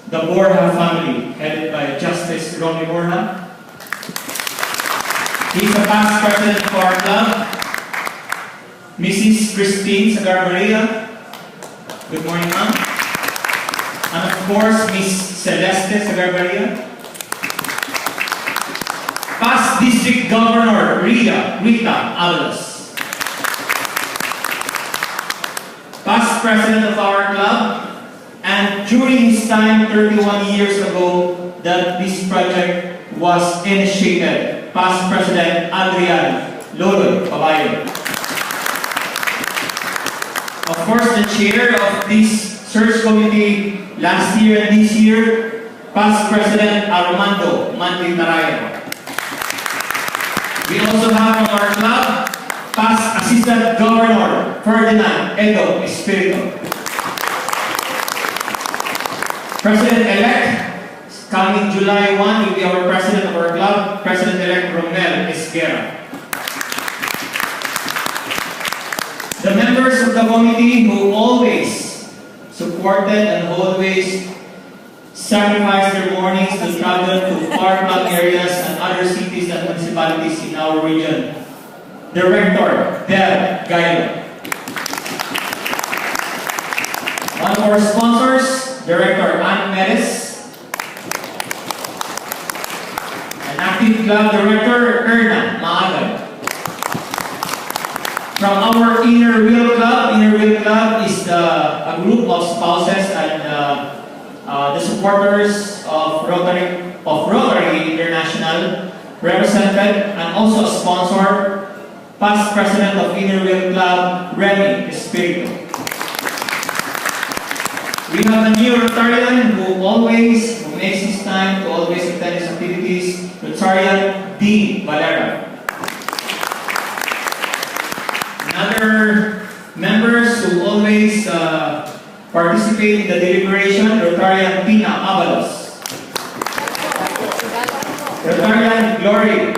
the Borja family, headed by Justice Ronnie Borja. He's the past president of our club, Mrs. Christine Sagarbarria. Good morning, ma'am. And of course, Miss Celeste Sagarbarria. Past District Governor Rita Avalos. Past president of our club, and during his time 31 years ago that this project was initiated, past President Adrian Loloy Pabayo. Of course, the chair of this search committee last year and this year, past President Armando Manlitarayan. We also have on our club, past Assistant Governor Ferdinand Edo Espiritu. President-elect, coming July 1, will be our president of our club, President-elect Romel Esguerra. The members of the committee who always supported and always sacrificed their mornings to travel to far-flung areas and other cities and municipalities in our region. Director Del Gailo. One of our sponsors, Director Ann Medes. And active club director, Erna Maagal. From our Inner Wheel Club is a group of spouses and the supporters of Rotary International, represented and also a sponsor, past president of Inner Wheel Club, Remy Espiritu. We have a new Rotarian who makes his time to always attend his activities, Rotarian D. Valera. Other members who always participate in the deliberation, Rotarian Pina Avalos. Rotarian Glory